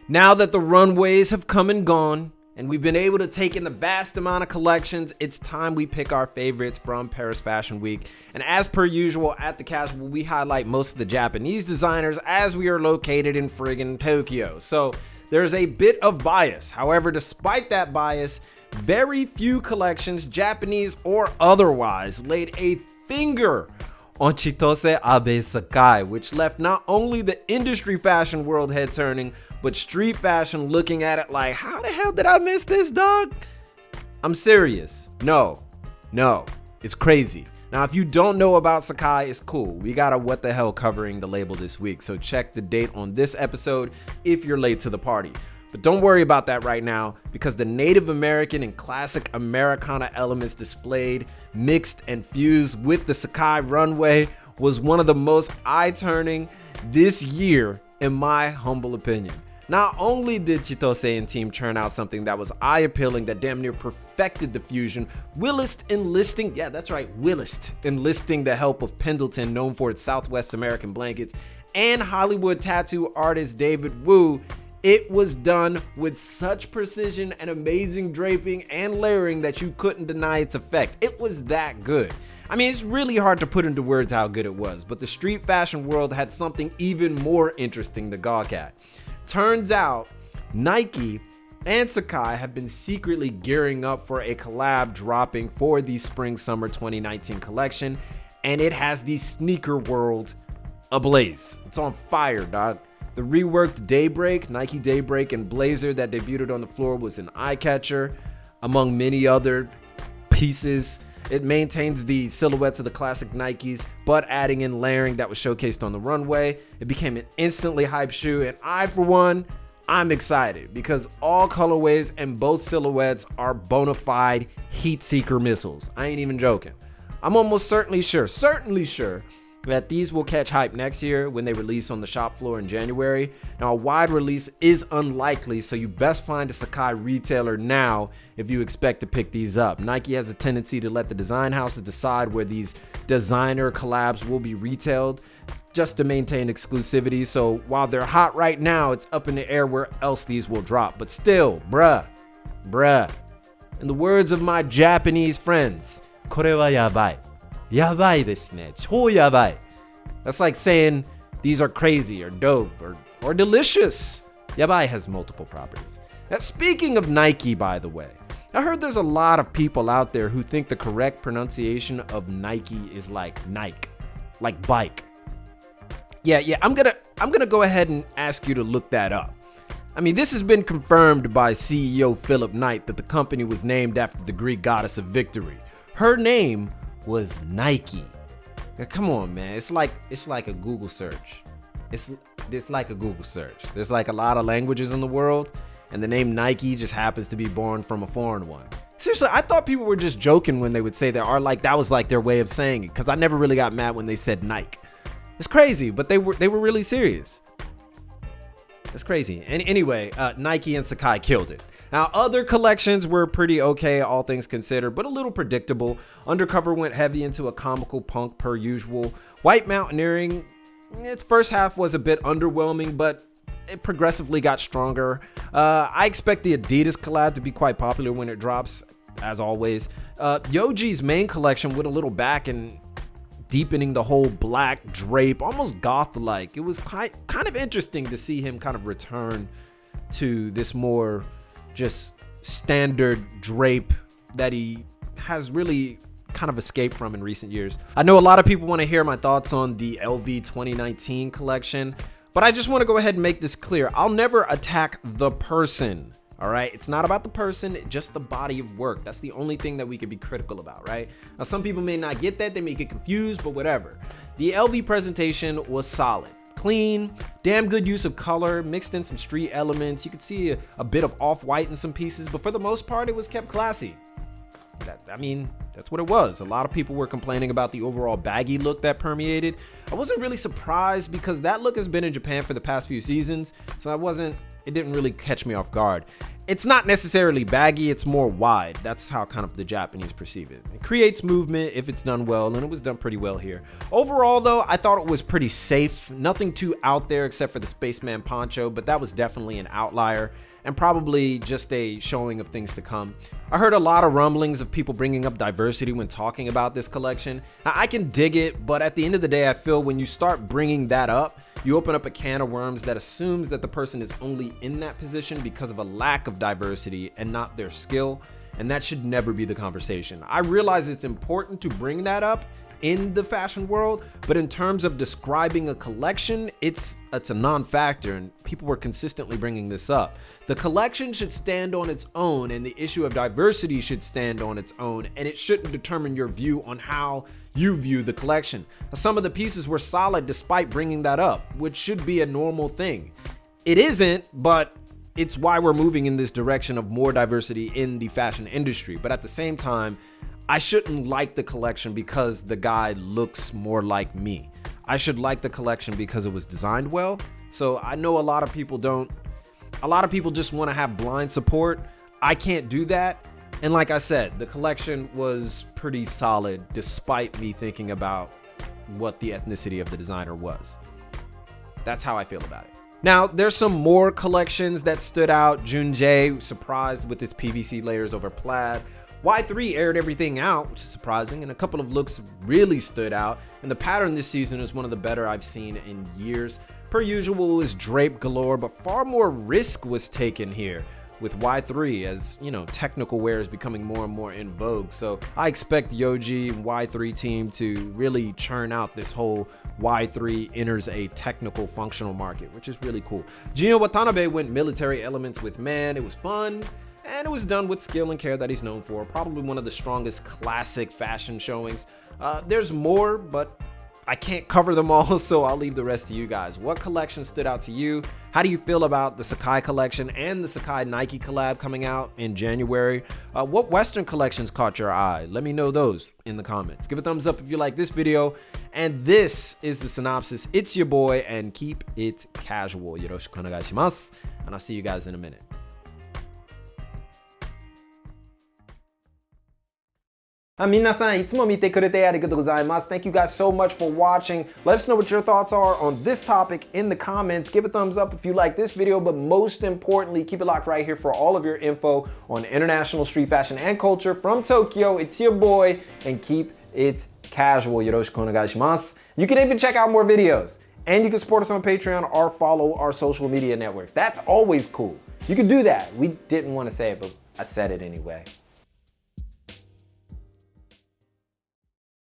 Now that the runways have come and gone, and we've been able to take in the vast amount of collections, it's time we pick our favorites from Paris Fashion Week. And as per usual at the Casual, we highlight most of the Japanese designers as we are located in friggin' Tokyo. So there's a bit of bias. However, despite that bias, very few collections, Japanese or otherwise, laid a finger on Chitose Abe Sakai, which left not only the industry fashion world head turning, but street fashion looking at it like, how the hell did I miss this, dog? I'm serious. No, it's crazy. Now, if you don't know about Sakai, it's cool. We got a what the hell covering the label this week, so check the date on this episode if you're late to the party. But don't worry about that right now, because the Native American and classic Americana elements displayed, mixed and fused with the Sakai runway was one of the most eye-turning this year, in my humble opinion. Not only did Chitose and team churn out something that was eye-appealing that damn near perfected the fusion, Willist enlisting the help of Pendleton, known for its Southwest American blankets, and Hollywood tattoo artist David Wu, it was done with such precision and amazing draping and layering that you couldn't deny its effect. It was that good. I mean, it's really hard to put into words how good it was, but the street fashion world had something even more interesting to gawk at. Turns out, Nike and Sakai have been secretly gearing up for a collab dropping for the Spring-Summer 2019 collection, and it has the sneaker world ablaze. It's on fire, dog. The reworked Daybreak, Nike Daybreak, and blazer that debuted on the floor was an eye-catcher, among many other pieces. It maintains the silhouettes of the classic Nikes, but adding in layering that was showcased on the runway. It became an instantly hyped shoe, and I, for one, I'm excited because all colorways and both silhouettes are bona fide heat seeker missiles. I ain't even joking. I'm almost certainly sure that these will catch hype next year when they release on the shop floor in January. Now, a wide release is unlikely, so you best find a Sakai retailer now if you expect to pick these up. Nike has a tendency to let the design houses decide where these designer collabs will be retailed just to maintain exclusivity. So while they're hot right now, it's up in the air where else these will drop. But still, bruh. In the words of my Japanese friends, これはやばい. やばいですね. 超やばい. That's like saying these are crazy or dope or delicious. Yabai has multiple properties. Now, speaking of Nike, by the way, I heard there's a lot of people out there who think the correct pronunciation of Nike is like Nike, like bike. Yeah, I'm gonna go ahead and ask you to look that up. I mean, this has been confirmed by CEO Philip Knight that the company was named after the Greek goddess of victory. Her name was Nike. Now, come on, man. It's like a Google search. It's like a Google search. There's like a lot of languages in the world, and the name Nike just happens to be born from a foreign one. Seriously, I thought people were just joking when they would say that, or like that was like their way of saying it, because I never really got mad when they said Nike. It's crazy, but they were really serious. It's crazy. And anyway, Nike and Sakai killed it. Now, other collections were pretty okay, all things considered, but a little predictable. Undercover went heavy into a comical punk per usual. White Mountaineering, its first half was a bit underwhelming, but it progressively got stronger. I expect the Adidas collab to be quite popular when it drops, as always. Yoji's main collection went a little back and deepening the whole black drape, almost goth-like. It was kind of interesting to see him kind of return to this more just standard drape that he has really kind of escaped from in recent years. I know a lot of people want to hear my thoughts on the LV 2019 collection, but I just want to go ahead and make this clear. I'll never attack the person, all right? It's not about the person, just the body of work. That's the only thing that we could be critical about, right? Now, some people may not get that. They may get confused, but whatever. The LV presentation was solid. Clean, damn good use of color, mixed in some street elements. You could see a bit of off-white in some pieces, but for the most part, it was kept classy. That's what it was. A lot of people were complaining about the overall baggy look that permeated. I wasn't really surprised because that look has been in Japan for the past few seasons, so it didn't really catch me off guard. It's not necessarily baggy, it's more wide. That's how kind of the Japanese perceive it. It creates movement if it's done well, and it was done pretty well here. Overall though, I thought it was pretty safe. Nothing too out there except for the spaceman poncho, but that was definitely an outlier and probably just a showing of things to come. I heard a lot of rumblings of people bringing up diversity when talking about this collection. I can dig it, but at the end of the day, I feel when you start bringing that up, you open up a can of worms that assumes that the person is only in that position because of a lack of diversity and not their skill, and that should never be the conversation. I realize it's important to bring that up in the fashion world, but in terms of describing a collection, it's a non-factor, and people were consistently bringing this up. The collection should stand on its own, and the issue of diversity should stand on its own, and it shouldn't determine your view on how you view the collection. Some of the pieces were solid despite bringing that up, which should be a normal thing. It isn't, but it's why we're moving in this direction of more diversity in the fashion industry. But at the same time, I shouldn't like the collection because the guy looks more like me. I should like the collection because it was designed well. So I know a lot of people don't. A lot of people just want to have blind support. I can't do that. And like I said, the collection was pretty solid despite me thinking about what the ethnicity of the designer was. That's how I feel about it. Now, there's some more collections that stood out. Junjie, surprised with its PVC layers over plaid. Y3 aired everything out, which is surprising, and a couple of looks really stood out, and the pattern this season is one of the better I've seen in years. Per usual, it was drape galore, but far more risk was taken here with Y3, as you know, technical wear is becoming more and more in vogue. So I expect Yoji and Y3 team to really churn out this whole Y3 enters a technical functional market, which is really cool. Gino Watanabe went military elements with man. It was fun, and it was done with skill and care that he's known for. Probably one of the strongest classic fashion showings. There's more, but I can't cover them all, so I'll leave the rest to you guys. What collection stood out to you? How do you feel about the Sacai collection and the Sacai Nike collab coming out in January? What Western collections caught your eye? Let me know those in the comments. Give a thumbs up if you like this video. And this is the Synopsis. It's your boy, and keep it casual. Yoroshiku onegai shimasu. And I'll see you guys in a minute. Thank you guys so much for watching. Let us know what your thoughts are on this topic in the comments. Give a thumbs up if you like this video, but most importantly, keep it locked right here for all of your info on international street fashion and culture from Tokyo. It's your boy, and keep it casual. Yoroshiku onegai shimasu. You can even check out more videos, and you can support us on Patreon or follow our social media networks. That's always cool. You can do that. We didn't want to say it, but I said it anyway.